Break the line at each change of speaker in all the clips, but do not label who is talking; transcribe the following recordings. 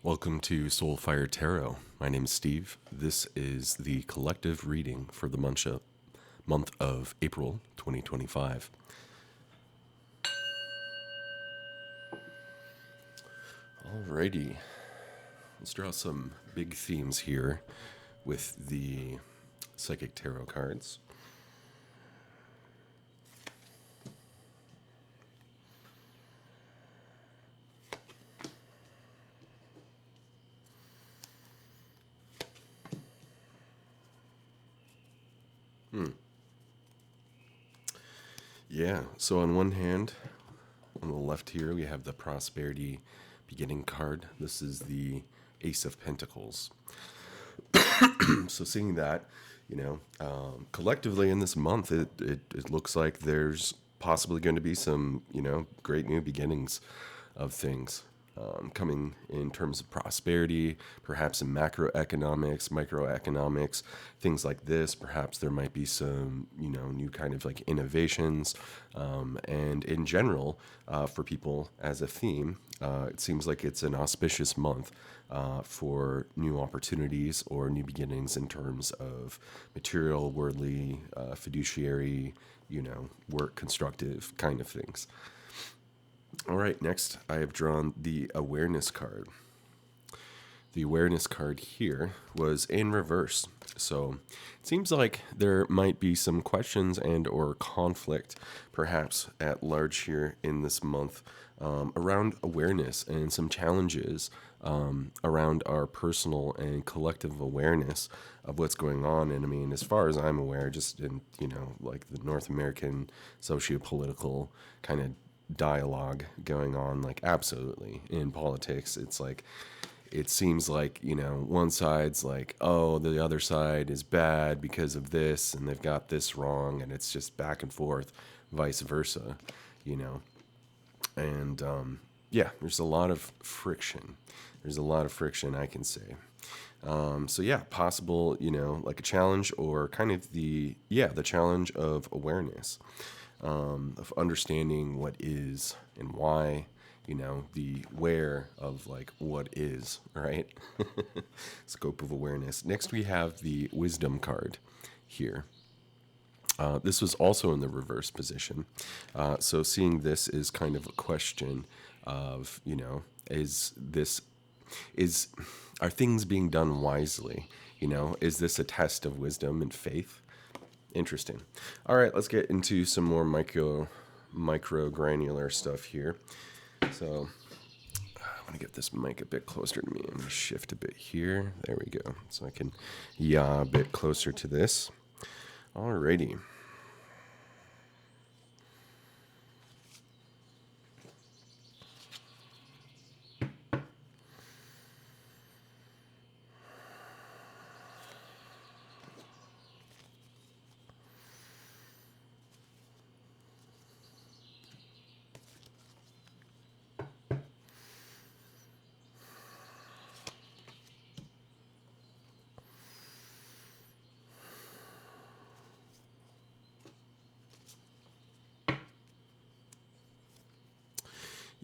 Welcome to Soulfire Tarot. My name is Steve. This is the collective reading for the month of April 2025. Alrighty, let's draw some big themes here with the psychic tarot cards. Yeah, so on one hand, on the left here, we have the prosperity beginning card. This is the Ace of Pentacles. So seeing that, collectively in this month, it looks like there's possibly going to be some, great new beginnings of things coming in terms of prosperity, perhaps in macroeconomics, microeconomics, things like this. Perhaps there might be some, new kind of like innovations. And in general, for people as a theme, it seems like it's an auspicious month for new opportunities or new beginnings in terms of material, worldly, fiduciary, work, constructive kind of things. All right, next I have drawn the awareness card. The awareness card here was in reverse. So it seems like there might be some questions and or conflict perhaps at large here in this month around awareness and some challenges around our personal and collective awareness of what's going on. And I mean, as far as I'm aware, just in, like the North American socio-political kind of dialogue going on, like absolutely in politics, it's like it seems like one side's like, oh, the other side is bad because of this and they've got this wrong, and it's just back and forth, vice versa, and yeah, there's a lot of friction. I can say. So yeah, possible, like a challenge or kind of the challenge of awareness, of understanding what is and why, the where of like what is, right? Scope of awareness. Next, we have the wisdom card here. This was also in the reverse position. So seeing this is kind of a question of, are things being done wisely? Is this a test of wisdom and faith? Interesting. All right, let's get into some more micro granular stuff here. So I want to get this mic a bit closer to me. I'm going to shift a bit here. There we go. So I can yaw a bit closer to this. Alrighty.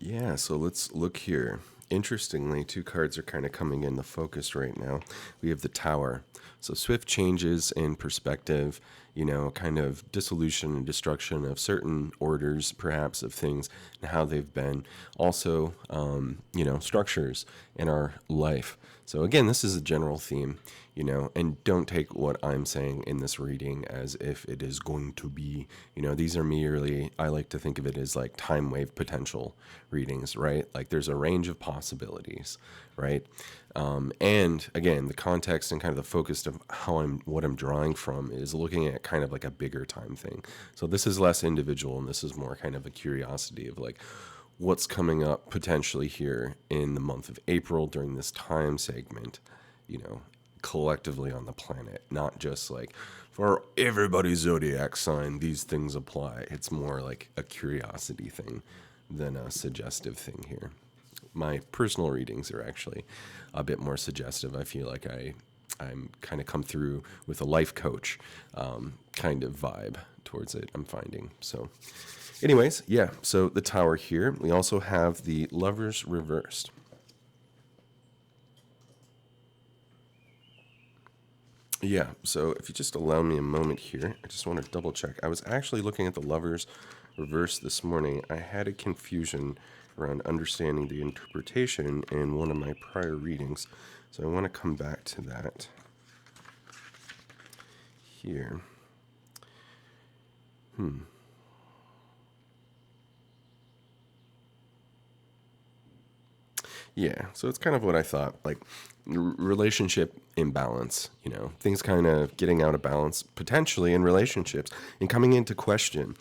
Yeah, so let's look here. Interestingly, two cards are kind of coming into focus right now. We have the Tower. So swift changes in perspective, kind of dissolution and destruction of certain orders, perhaps, of things and how they've been. Also, structures in our life. So again, this is a general theme, and don't take what I'm saying in this reading as if it is going to be, these are merely, I like to think of it as like time wave potential readings, right? Like there's a range of possibilities, right? And again, the context and kind of the focus of what I'm drawing from is looking at kind of like a bigger time thing. So this is less individual, and this is more kind of a curiosity of like, what's coming up potentially here in the month of April during this time segment, collectively on the planet, not just like for everybody's zodiac sign, these things apply. It's more like a curiosity thing than a suggestive thing here. My personal readings are actually a bit more suggestive. I feel like I'm kind of come through with a life coach kind of vibe towards it, I'm finding. So anyways, yeah, so the Tower here. We also have the Lovers reversed. Yeah, so if you just allow me a moment here, I just want to double check. I was actually looking at the Lovers reverse this morning. I had a confusion around understanding the interpretation in one of my prior readings. So I want to come back to that here. Yeah, so it's kind of what I thought, like relationship imbalance, things kind of getting out of balance potentially in relationships and coming into question,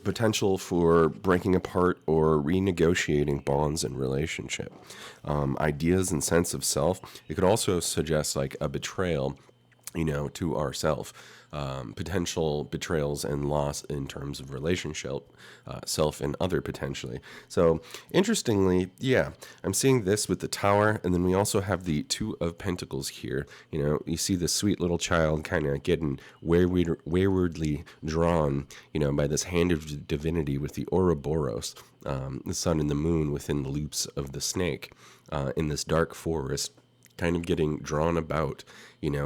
potential for breaking apart or renegotiating bonds in relationship. Ideas and sense of self. It could also suggest like a betrayal, to ourself, potential betrayals and loss in terms of relationship, self and other potentially. So interestingly, yeah, I'm seeing this with the Tower, and then we also have the Two of Pentacles here. You see this sweet little child kind of getting waywardly drawn, by this hand of divinity with the Ouroboros, the sun and the moon within the loops of the snake, in this dark forest, kind of getting drawn about.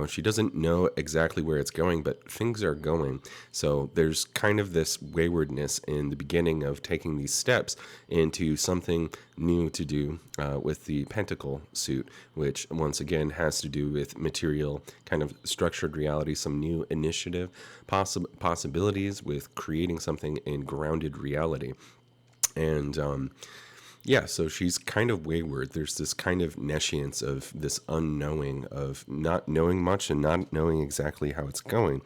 She doesn't know exactly where it's going, but things are going. So there's kind of this waywardness in the beginning of taking these steps into something new to do, with the Pentacle suit, which once again has to do with material, kind of structured reality, some new initiative, possibilities with creating something in grounded reality. And yeah, so she's kind of wayward. There's this kind of nescience of this unknowing, of not knowing much and not knowing exactly how it's going.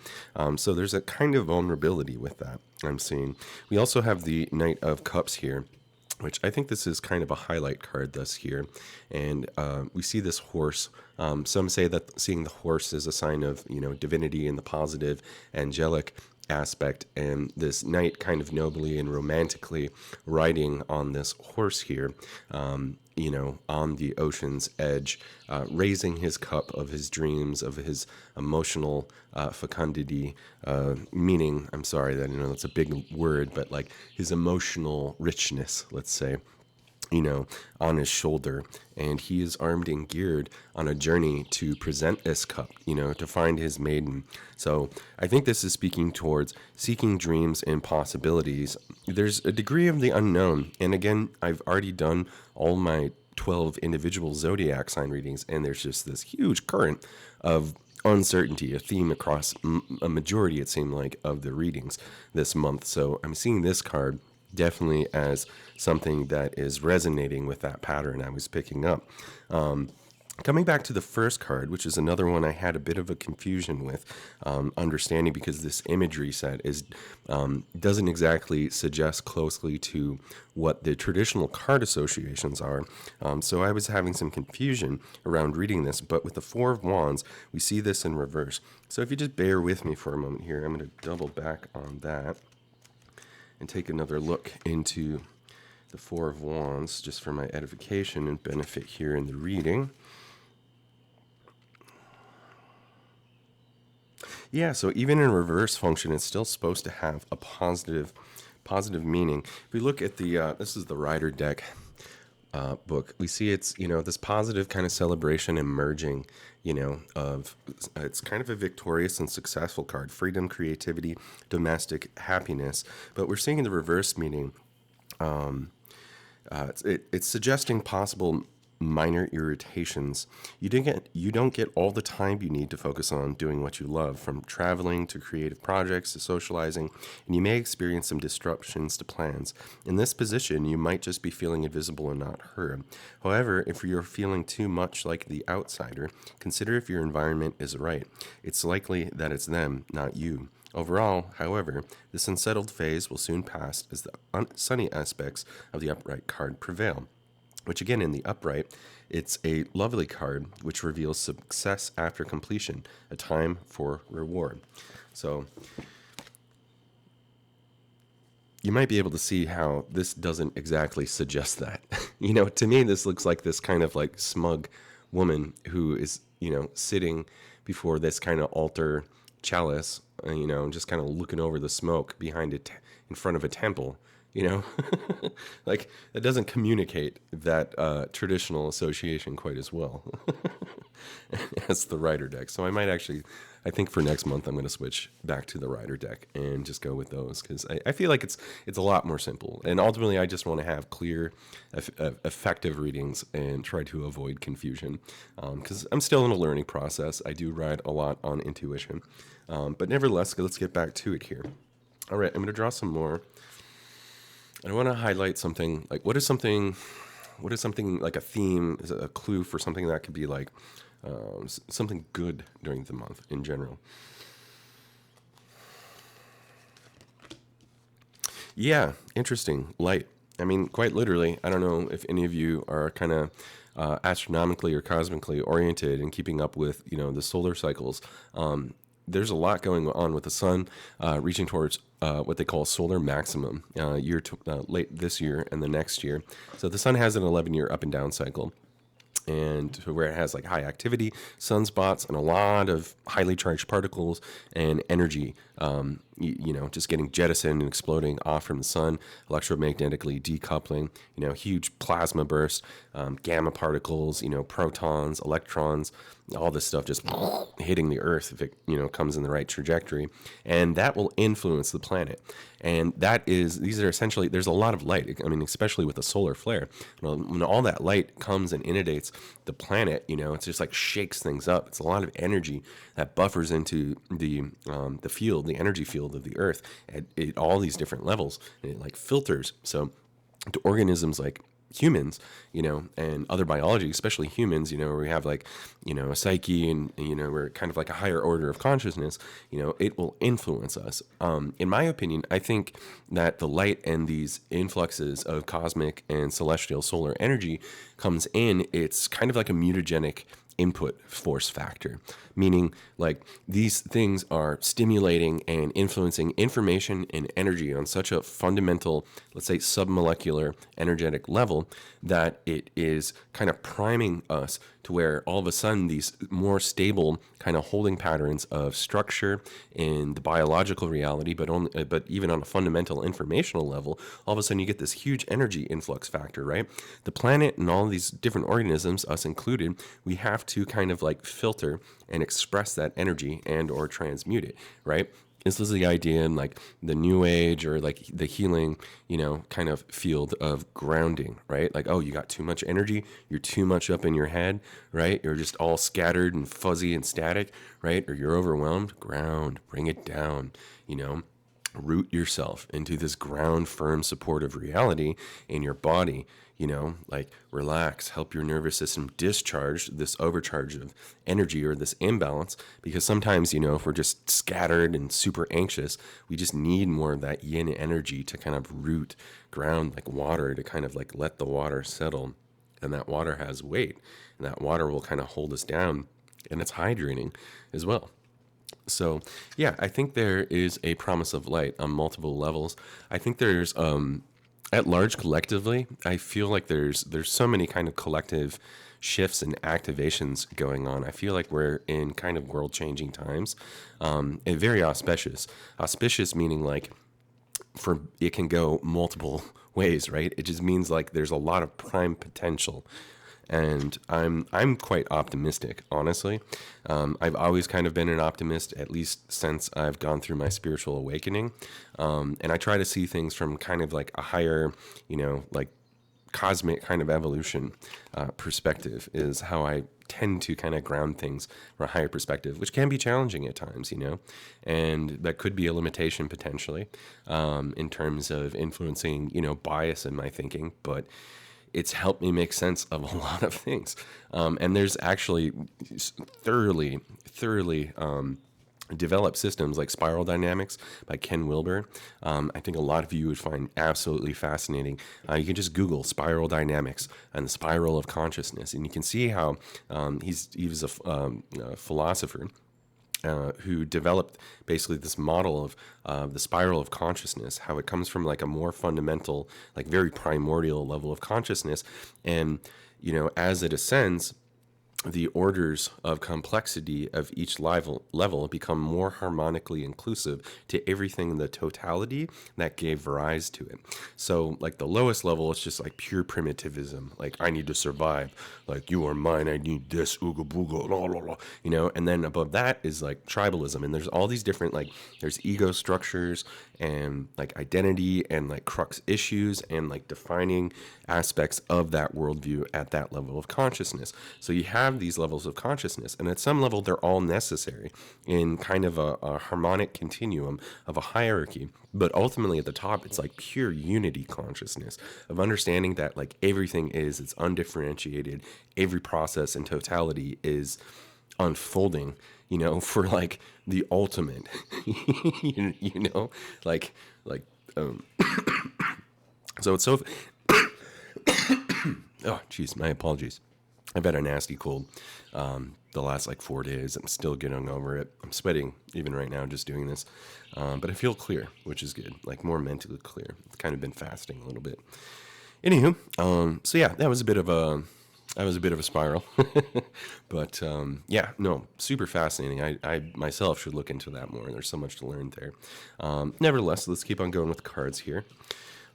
So there's a kind of vulnerability with that I'm seeing. We also have the Knight of Cups here, which I think this is kind of a highlight card thus here. And we see this horse. Some say that seeing the horse is a sign of, divinity and the positive, angelic aspect, and this knight kind of nobly and romantically riding on this horse here, on the ocean's edge, raising his cup of his dreams, of his emotional fecundity, meaning, I'm sorry that, that's a big word, but like his emotional richness, let's say, on his shoulder, and he is armed and geared on a journey to present this cup, to find his maiden. So I think this is speaking towards seeking dreams and possibilities. There's a degree of the unknown, and again, I've already done all my 12 individual zodiac sign readings, and there's just this huge current of uncertainty, a theme across a majority, it seemed like, of the readings this month. So I'm seeing this card definitely as something that is resonating with that pattern I was picking up. Coming back to the first card, which is another one I had a bit of a confusion with understanding, because this imagery set doesn't exactly suggest closely to what the traditional card associations are. So I was having some confusion around reading this, but with the Four of Wands, we see this in reverse. So if you just bear with me for a moment here, I'm going to double back on that and take another look into the Four of Wands, just for my edification and benefit here in the reading. Yeah, so even in reverse function, it's still supposed to have a positive meaning. If we look at the, this is the Rider deck book, we see it's, this positive kind of celebration emerging, of, it's kind of a victorious and successful card, freedom, creativity, domestic happiness. But we're seeing in the reverse meaning, it's suggesting possible minor irritations. You don't get all the time you need to focus on doing what you love, from traveling to creative projects to socializing, and you may experience some disruptions to plans. In this position, you might just be feeling invisible and not heard. However, if you're feeling too much like the outsider, consider if your environment is right. It's likely that it's them, not you. Overall, however, this unsettled phase will soon pass as the sunny aspects of the upright card prevail. Which again, in the upright, it's a lovely card which reveals success after completion, a time for reward. So you might be able to see how this doesn't exactly suggest that. To me, this looks like this kind of like smug woman who is, sitting before this kind of altar chalice, just kind of looking over the smoke behind it in front of a temple. Like it doesn't communicate that traditional association quite as well. as the Rider deck. So I might actually, I think for next month I'm going to switch back to the Rider deck and just go with those, because I feel like it's a lot more simple. And ultimately, I just want to have clear, effective readings and try to avoid confusion, because I'm still in a learning process. I do ride a lot on intuition, but nevertheless, let's get back to it here. All right, I'm going to draw some more. I want to highlight something like what is something like a theme, is a clue for something that could be like something good during the month in general. Yeah, interesting. Light. I mean, quite literally. I don't know if any of you are kind of astronomically or cosmically oriented and keeping up with the solar cycles. There's a lot going on with the sun reaching towards what they call solar maximum late this year and the next year. So the sun has an 11-year up and down cycle, and where it has like high activity sunspots and a lot of highly charged particles and energy, just getting jettisoned and exploding off from the sun, electromagnetically decoupling, huge plasma bursts, gamma particles, protons, electrons, all this stuff just hitting the earth if it, comes in the right trajectory. And that will influence the planet. And these are essentially, there's a lot of light. I mean, especially with a solar flare. When all that light comes and inundates the planet, it's just like shakes things up. It's a lot of energy that buffers into the field, the energy field of the earth at all these different levels. And it like filters. So to organisms like humans, and other biology, especially humans, where we have like, a psyche and, we're kind of like a higher order of consciousness, it will influence us. In my opinion, I think that the light and these influxes of cosmic and celestial solar energy comes in, it's kind of like a mutagenic input force factor, meaning like these things are stimulating and influencing information and energy on such a fundamental, let's say submolecular energetic level, that it is kind of priming us to where all of a sudden these more stable kind of holding patterns of structure in the biological reality, but even on a fundamental informational level, all of a sudden you get this huge energy influx factor, right? The planet and all of these different organisms, us included, we have to kind of like filter and express that energy and or transmute it, right? This is the idea in like the new age or like the healing, kind of field of grounding, right? Like, oh, you got too much energy. You're too much up in your head, right? You're just all scattered and fuzzy and static, right? Or you're overwhelmed. Ground, bring it down, root yourself into this ground, firm, supportive reality in your body, like relax, help your nervous system discharge this overcharge of energy or this imbalance. Because sometimes, if we're just scattered and super anxious, we just need more of that yin energy to kind of root, ground, like water, to kind of like let the water settle. And that water has weight, and that water will kind of hold us down, and it's hydrating as well. So, yeah, I think there is a promise of light on multiple levels. I think there's, at large collectively, I feel like there's so many kind of collective shifts and activations going on. I feel like we're in kind of world-changing times, and very auspicious. Auspicious meaning like it can go multiple ways, right? It just means like there's a lot of prime potential. And I'm quite optimistic, honestly. I've always kind of been an optimist, at least since I've gone through my spiritual awakening. And I try to see things from kind of like a higher, like cosmic kind of evolution perspective is how I tend to kind of ground things from a higher perspective, which can be challenging at times, and that could be a limitation potentially in terms of influencing, bias in my thinking. But it's helped me make sense of a lot of things. And there's actually thoroughly developed systems like spiral dynamics by Ken Wilber. I think a lot of you would find absolutely fascinating. You can just Google spiral dynamics and the spiral of consciousness, and you can see how he was a philosopher who developed basically this model of the spiral of consciousness, how it comes from like a more fundamental, like very primordial level of consciousness. And, as it ascends, the orders of complexity of each level become more harmonically inclusive to everything in the totality that gave rise to it. So, like the lowest level is just like pure primitivism. Like, I need to survive. Like, you are mine. I need this. Ooga booga. La, la, la. You know, and then above that is like tribalism. And there's all these different, like, there's ego structures and like identity and like crux issues and like defining aspects of that worldview at that level of consciousness. So you have these levels of consciousness, and at some level, they're all necessary in kind of a harmonic continuum of a hierarchy. But ultimately, at the top, it's like pure unity consciousness of understanding that like everything is, it's undifferentiated. Every process in totality is unfolding, you know, for like the ultimate, you know, like, um, so it's so, oh, geez, my apologies. I've had a nasty cold the last like 4 days. I'm still getting over it. I'm sweating even right now just doing this. But I feel clear, which is good, like more mentally clear. I've kind of been fasting a little bit. Anywho, so yeah, that was a bit of a spiral. But yeah, no, super fascinating. I myself should look into that more. There's so much to learn there. Nevertheless, let's keep on going with cards here.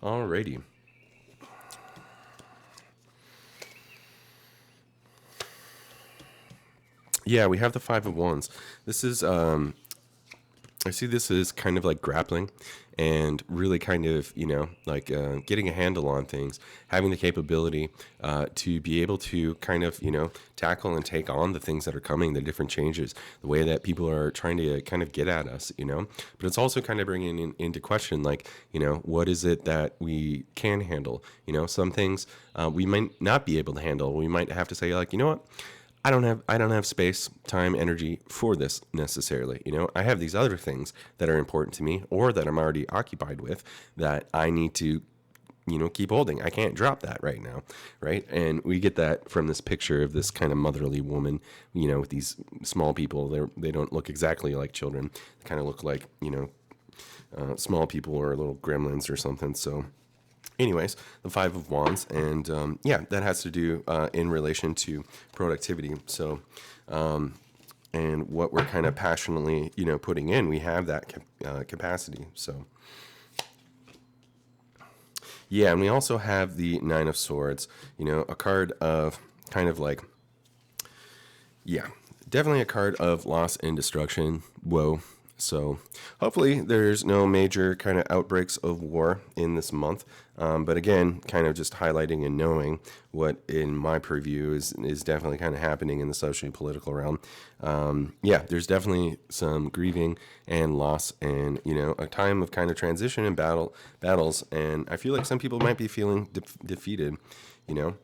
Alrighty. Yeah, we have the Five of Wands. This is, I see this as kind of like grappling and really kind of, you know, like getting a handle on things, having the capability to be able to kind of, you know, tackle and take on the things that are coming, the different changes, the way that people are trying to kind of get at us, you know. But it's also kind of bringing into question, like, you know, what is it that we can handle? You know, some things we might not be able to handle. We might have to say, like, you know what? I don't have space, time, energy for this necessarily. You know, I have these other things that are important to me or that I'm already occupied with that I need to, you know, keep holding. I can't drop that right now, right? And we get that from this picture of this kind of motherly woman, you know, with these small people. They don't look exactly like children. They kind of look like, you know, small people or little gremlins or something. So anyways, the Five of Wands, and yeah, that has to do in relation to productivity. So, and what we're kind of passionately, you know, putting in, we have that capacity. So, yeah, and we also have the Nine of Swords. You know, a card of kind of like, yeah, definitely a card of loss and destruction. Whoa. So hopefully there's no major kind of outbreaks of war in this month. But again, kind of just highlighting and knowing what in my preview is definitely kind of happening in the social and political realm. Yeah, there's definitely some grieving and loss and, you know, a time of kind of transition and battles. And I feel like some people might be feeling defeated, you know.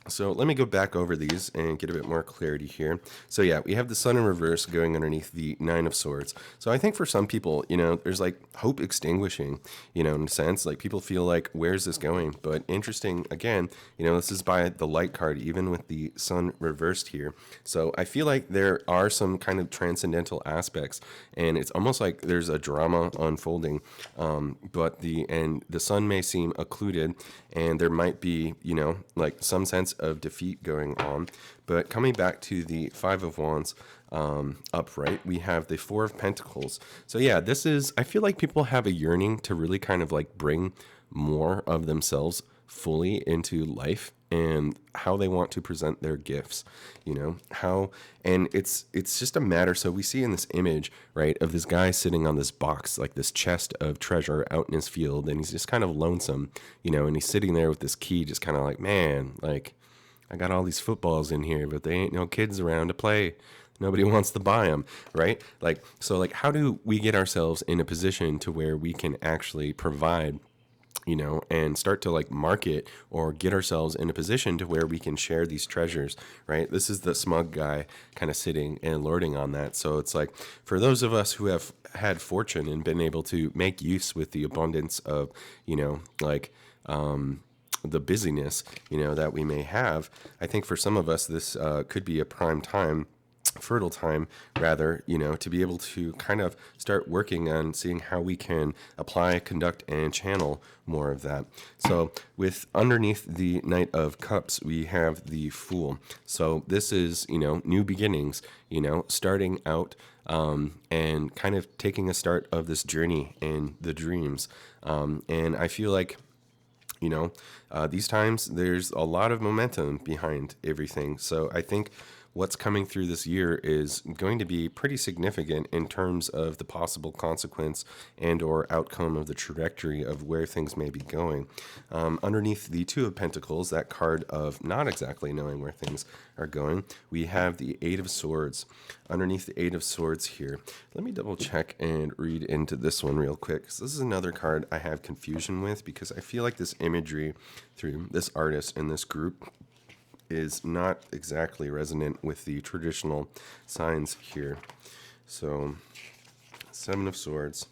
So let me go back over these and get a bit more clarity here. So yeah, we have the Sun in reverse going underneath the Nine of Swords. So I think for some people, you know, there's like hope extinguishing, you know, in a sense, like people feel like, where's this going? But interesting, again, you know, this is by the light card, even with the Sun reversed here. So I feel like there are some kind of transcendental aspects, and it's almost like there's a drama unfolding. But the Sun may seem occluded, and there might be, you know, like some sense of defeat going on. But coming back to the Five of Wands upright, we have the Four of Pentacles. So yeah, this is, I feel like people have a yearning to really kind of like bring more of themselves fully into life and how they want to present their gifts, you know, how, and it's just a matter. So we see in this image, right, of this guy sitting on this box, like this chest of treasure out in his field, and he's just kind of lonesome, you know, and he's sitting there with this key, just kind of like, man, like, I got all these footballs in here, but they ain't no kids around to play. Nobody wants to buy them, right? Like, so like, how do we get ourselves in a position to where we can actually provide, you know, and start to like market or get ourselves in a position to where we can share these treasures, right? This is the smug guy kind of sitting and lording on that. So it's like, for those of us who have had fortune and been able to make use with the abundance of, you know, like, the busyness, you know, that we may have, I think for some of us, this could be a prime time fertile time, rather, to be able to kind of start working on seeing how we can apply, conduct, and channel more of that. So with underneath the Knight of Cups, we have the Fool. So this is, new beginnings, starting out, and kind of taking a start of this journey in the dreams. And I feel like, these times there's a lot of momentum behind everything. So I think what's coming through this year is going to be pretty significant in terms of the possible consequence and or outcome of the trajectory of where things may be going. Underneath the Two of Pentacles, that card of not exactly knowing where things are going, we have the Eight of Swords. Underneath the Eight of Swords here, let me double check and read into this one real quick. So this is another card I have confusion with because I feel like this imagery through this artist and this group is not exactly resonant with the traditional signs here. So, Seven of Swords.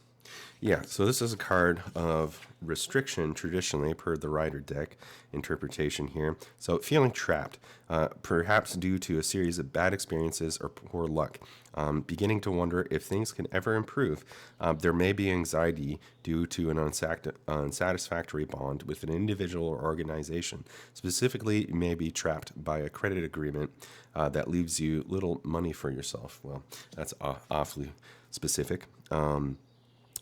Yeah, so this is a card of restriction traditionally per the Rider deck interpretation here. So feeling trapped, perhaps due to a series of bad experiences or poor luck. Beginning to wonder if things can ever improve. There may be anxiety due to an unsatisfactory bond with an individual or organization. Specifically, you may be trapped by a credit agreement that leaves you little money for yourself. Well, that's awfully specific.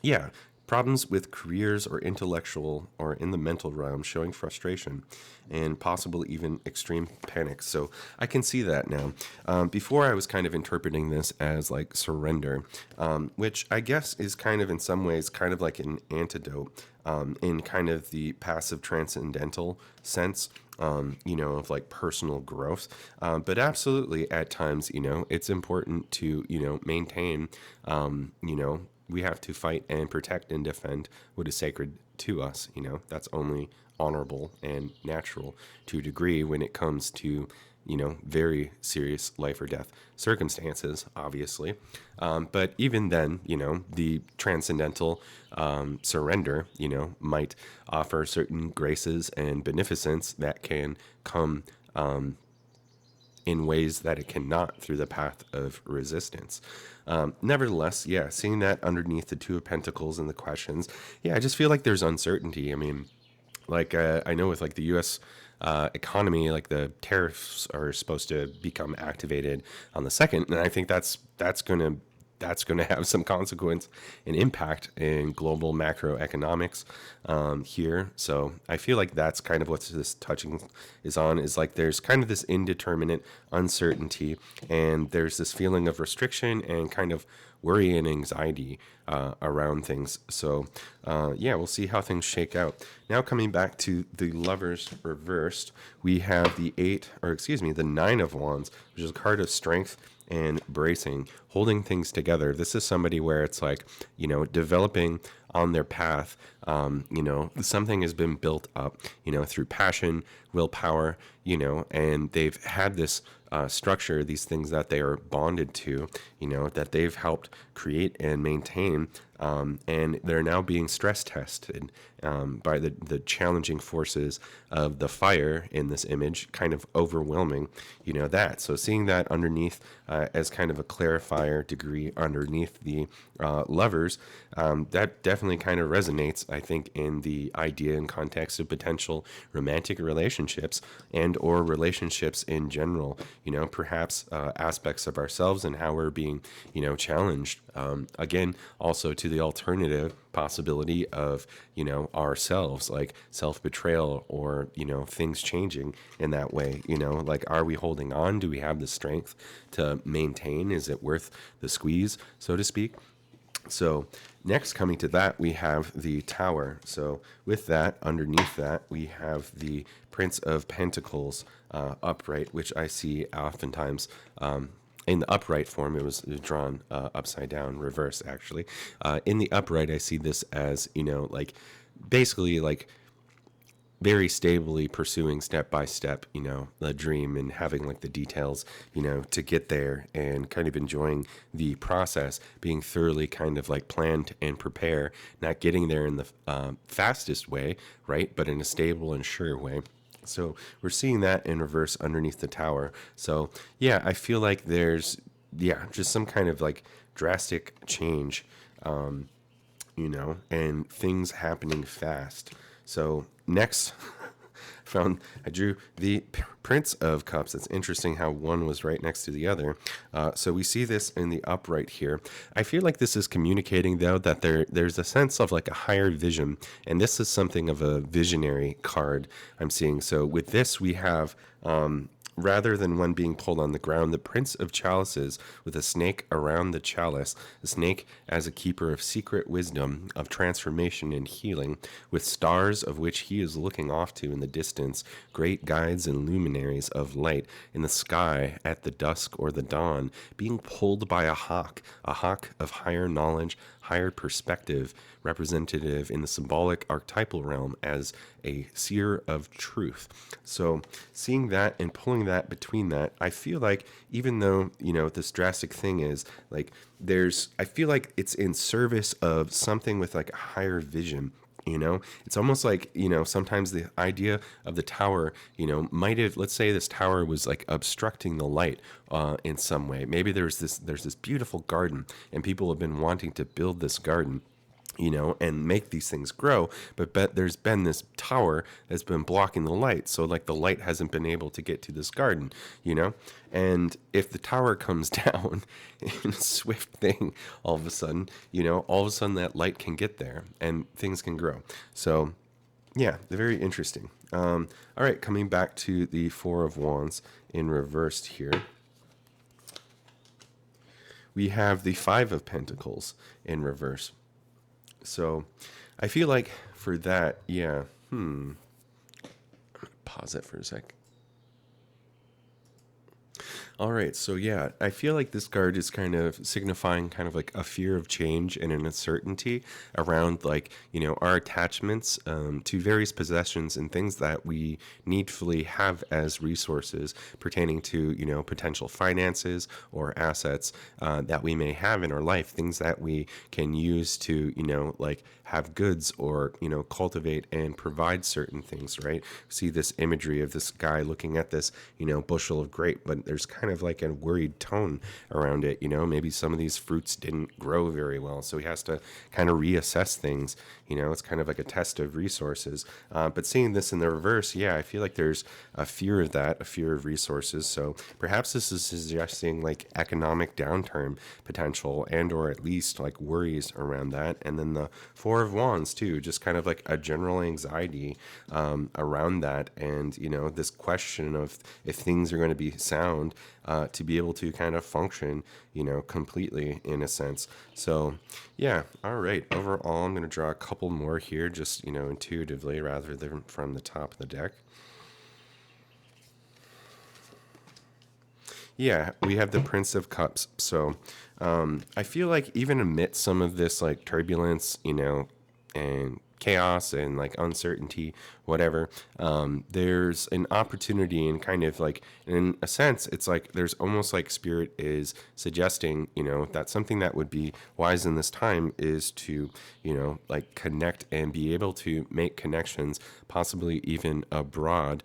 Yeah, problems with careers or intellectual or in the mental realm showing frustration and possible even extreme panic. So I can see that now. Before I was kind of interpreting this as like surrender, which I guess is kind of in some ways kind of like an antidote in kind of the passive transcendental sense. Of like personal growth. But absolutely at times, it's important to, maintain, we have to fight and protect and defend what is sacred to us. That's only honorable and natural to a degree when it comes to, very serious life or death circumstances, obviously. But even then, the transcendental surrender, might offer certain graces and beneficence that can come in ways that it cannot through the path of resistance. Nevertheless, yeah, seeing that underneath the Two of Pentacles and the questions, yeah, I just feel like there's uncertainty. I mean, like I know with like the U.S. Economy, like the tariffs are supposed to become activated on the 2nd, and I think that's going to have some consequence and impact in global macroeconomics here. So I feel like that's kind of what this touching is on, is like there's kind of this indeterminate uncertainty, and there's this feeling of restriction and kind of worry and anxiety around things. So yeah, we'll see how things shake out. Now coming back to the Lovers reversed, we have the Nine of Wands, which is a card of strength and bracing, holding things together. This is somebody where it's like, developing on their path. Something has been built up, through passion, willpower, and they've had this structure, these things that they are bonded to, that they've helped create and maintain. And they're now being stress tested by the challenging forces of the fire in this image, kind of overwhelming, that. So seeing that underneath as kind of a clarifier degree underneath the lovers, that definitely kind of resonates, I think, in the idea and context of potential romantic relationships and or relationships in general, perhaps aspects of ourselves and how we're being, challenged. Again, also to the alternative possibility of, ourselves, like self-betrayal or, things changing in that way, like, are we holding on? Do we have the strength to maintain? Is it worth the squeeze, so to speak? So next, coming to that, we have the Tower. So with that, underneath that, we have the Prince of Pentacles upright, which I see oftentimes in the upright form. It was drawn upside down, reverse, actually. In the upright, I see this as, like basically like very stably pursuing step by step, the dream and having like the details, to get there and kind of enjoying the process, being thoroughly kind of like planned and prepare, not getting there in the fastest way, right? But in a stable and sure way. So we're seeing that in reverse underneath the Tower. So yeah, I feel like there's yeah, just some kind of like drastic change, and things happening fast. So next, I drew the Prince of Cups. It's interesting how one was right next to the other. So we see this in the upright here. I feel like this is communicating, though, that there's a sense of like a higher vision, and this is something of a visionary card I'm seeing. So with this, we have. Rather than one being pulled on the ground, the Prince of Chalices with a snake around the chalice, the snake as a keeper of secret wisdom, of transformation and healing, with stars of which he is looking off to in the distance, great guides and luminaries of light in the sky at the dusk or the dawn, being pulled by a hawk of higher knowledge, higher perspective, representative in the symbolic archetypal realm as a seer of truth. So seeing that and pulling that between that, I feel like even though, this drastic thing is like I feel like it's in service of something with like a higher vision. It's almost like, sometimes the idea of the tower, might have, let's say this tower was like obstructing the light in some way. Maybe there's this beautiful garden and people have been wanting to build this garden, and make these things grow. But there's been this tower that's been blocking the light. So like the light hasn't been able to get to this garden, and if the tower comes down in a swift thing, all of a sudden that light can get there and things can grow. So yeah, they're very interesting. All right, coming back to the Four of Wands in reversed here. We have the Five of Pentacles in reverse. So I feel like for that, yeah, pause it for a sec. All right, so yeah, I feel like this card is kind of signifying kind of like a fear of change and an uncertainty around like, our attachments to various possessions and things that we needfully have as resources pertaining to, potential finances or assets that we may have in our life, things that we can use to, like have goods or, cultivate and provide certain things, right? See this imagery of this guy looking at this, bushel of grape, but there's kind of like a worried tone around it. Maybe some of these fruits didn't grow very well, so he has to kind of reassess things. It's kind of like a test of resources. But seeing this in the reverse, yeah, I feel like there's a fear of that, a fear of resources. So perhaps this is suggesting like economic downturn potential and or at least like worries around that. And then the Four of Wands too, just kind of like a general anxiety around that. And, this question of if things are going to be sound to be able to kind of function, completely in a sense. So yeah, all right. Overall, I'm going to draw a couple more here, just, intuitively rather than from the top of the deck. Yeah, we have the Prince of Cups. So I feel like even amidst some of this like turbulence, and chaos and like uncertainty, whatever, there's an opportunity and kind of like, in a sense, it's like there's almost like spirit is suggesting, that something that would be wise in this time is to, like connect and be able to make connections, possibly even abroad,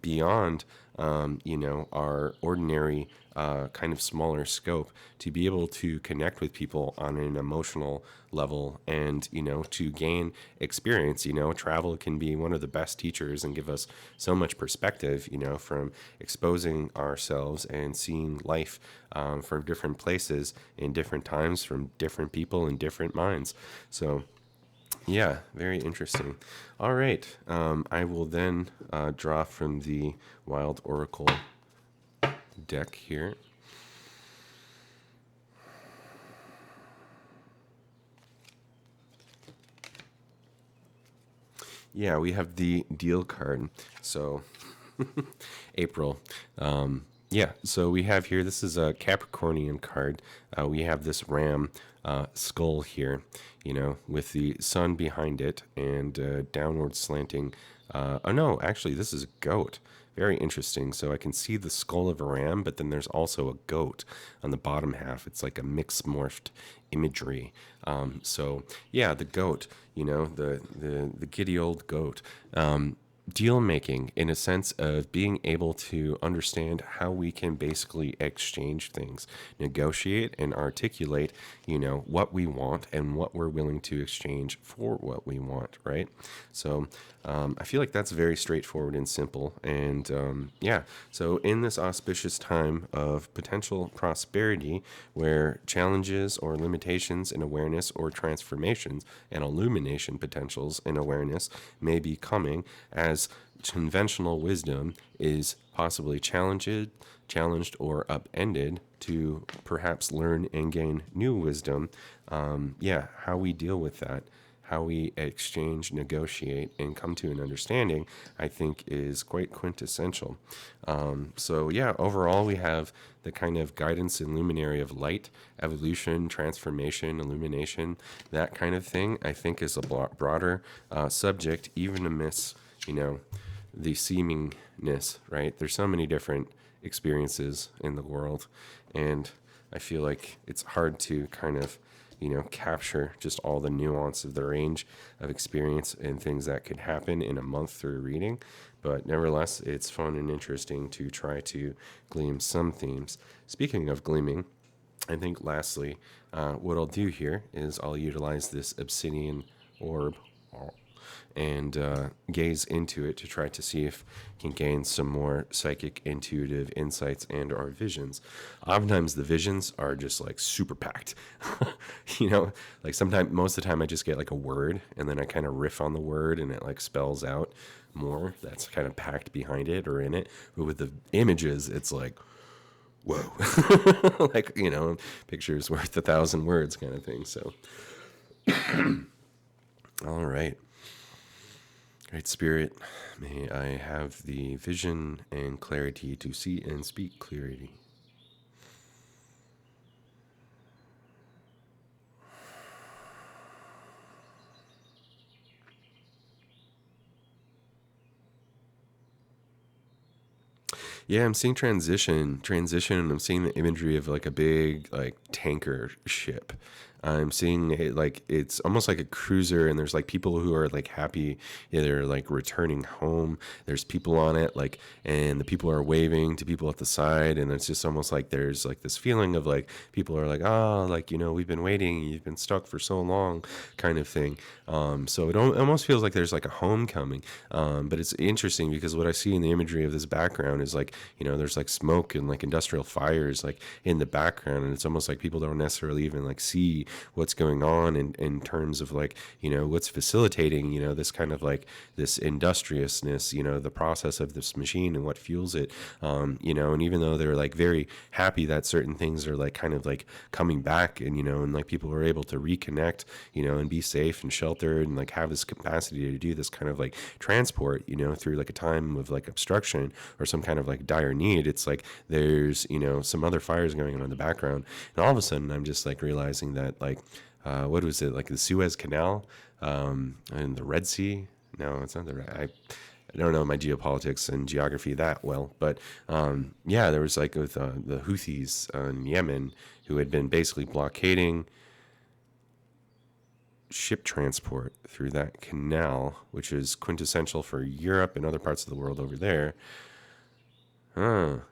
beyond, our ordinary kind of smaller scope, to be able to connect with people on an emotional level and, to gain experience. Travel can be one of the best teachers and give us so much perspective, from exposing ourselves and seeing life from different places in different times, from different people and different minds. So yeah, very interesting. All right. I will then draw from the Wild Oracle deck here. Yeah, we have the deal card. So April. Yeah, so we have here, this is a Capricornian card. We have this ram skull here, with the sun behind it and downward slanting. Oh, no, actually, this is a goat. Very interesting. So I can see the skull of a ram, but then there's also a goat on the bottom half. It's like a mixed morphed imagery. So yeah, the goat, the giddy old goat. deal making, in a sense of being able to understand how we can basically exchange things, negotiate and articulate, what we want and what we're willing to exchange for what we want, right? So I feel like that's very straightforward and simple. And yeah, so in this auspicious time of potential prosperity, where challenges or limitations in awareness or transformations and illumination potentials in awareness may be coming, as conventional wisdom is possibly challenged or upended to perhaps learn and gain new wisdom. Yeah, how we deal with that, how we exchange, negotiate, and come to an understanding, I think is quite quintessential. So, yeah, overall, we have the kind of guidance and luminary of light, evolution, transformation, illumination, that kind of thing, I think is a broader subject, even amidst, the seemingness, right? There's so many different experiences in the world, and I feel like it's hard to kind of capture just all the nuance of the range of experience and things that could happen in a month through reading. But nevertheless, it's fun and interesting to try to glean some themes. Speaking of gleaming, I think lastly, what I'll do here is I'll utilize this obsidian orb and gaze into it to try to see if I can gain some more psychic intuitive insights and or visions. Oftentimes the visions are just like super packed. Like sometimes, most of the time I just get like a word and then I kind of riff on the word and it like spells out more that's kind of packed behind it or in it. But with the images, it's like, whoa. Like, pictures worth 1,000 words kind of thing. So all right. Great Spirit, may I have the vision and clarity to see and speak clarity. Yeah, I'm seeing transition, and I'm seeing the imagery of like a big like tanker ship. I'm seeing it like it's almost like a cruiser, and there's like people who are like happy, yeah, they're like returning home. There's people on it, like, and the people are waving to people at the side, and it's just almost like there's like this feeling of like people are like, oh, like we've been waiting, you've been stuck for so long, kind of thing. So it almost feels like there's like a homecoming. But it's interesting because what I see in the imagery of this background is like there's like smoke and like industrial fires like in the background, and it's almost like people don't necessarily even like see what's going on in terms of like what's facilitating this kind of like this industriousness, the process of this machine and what fuels it. And even though they're like very happy that certain things are like kind of like coming back, and like people are able to reconnect, and be safe and sheltered and like have this capacity to do this kind of like transport, through like a time of like obstruction or some kind of like dire need. It's like there's some other fires going on in the background, and all of a sudden I'm just like realizing that like what was it, like the Suez Canal and the Red Sea? No, it's not the Red. I don't know my geopolitics and geography that well, but yeah, there was like with the Houthis in Yemen, who had been basically blockading ship transport through that canal, which is quintessential for Europe and other parts of the world over there.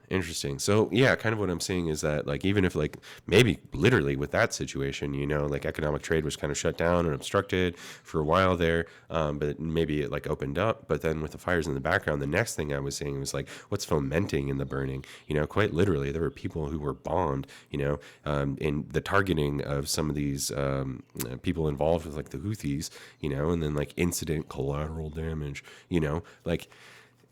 Interesting. So yeah, kind of what I'm saying is that like even if like maybe literally with that situation, like economic trade was kind of shut down and obstructed for a while there, but maybe it like opened up. But then with the fires in the background, the next thing I was saying was like what's fomenting in the burning. Quite literally, there were people who were bombed. In the targeting of some of these people involved with like the Houthis. And then like incident collateral damage. Like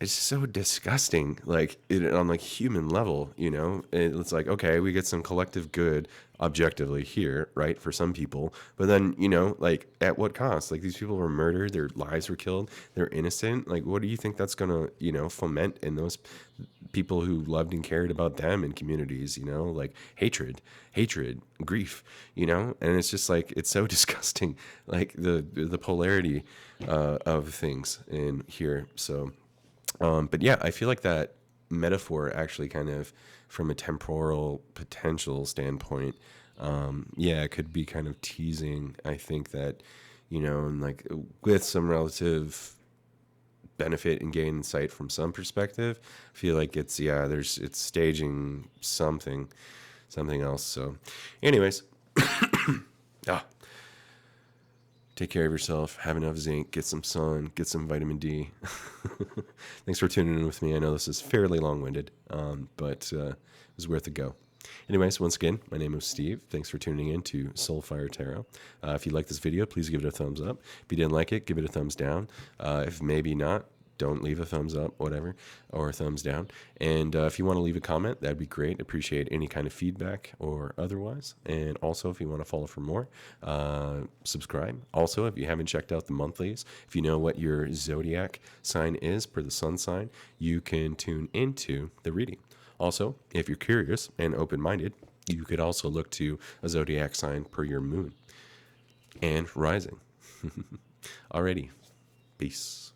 it's so disgusting, like on like human level, it's like, okay, we get some collective good objectively here, right, for some people, but then like at what cost? Like these people were murdered, their lives were killed, they're innocent. Like what do you think that's gonna foment in those people who loved and cared about them in communities? Like hatred, grief, and it's just like it's so disgusting, like the polarity of things in here. So but yeah, I feel like that metaphor actually kind of, from a temporal potential standpoint, yeah, it could be kind of teasing. I think that, and like with some relative benefit and gain insight from some perspective. I feel like it's staging something else. So anyways, take care of yourself, have enough zinc, get some sun, get some vitamin D. Thanks for tuning in with me. I know this is fairly long-winded, but it was worth a go. Anyways, once again, my name is Steve. Thanks for tuning in to Soulfire Tarot. If you like this video, please give it a thumbs up. If you didn't like it, give it a thumbs down. If maybe not, don't leave a thumbs up, whatever, or a thumbs down. And if you want to leave a comment, that'd be great. Appreciate any kind of feedback or otherwise. And also, if you want to follow for more, subscribe. Also, if you haven't checked out the monthlies, if you know what your zodiac sign is per the sun sign, you can tune into the reading. Also, if you're curious and open-minded, you could also look to a zodiac sign per your moon and rising. Alrighty. Peace.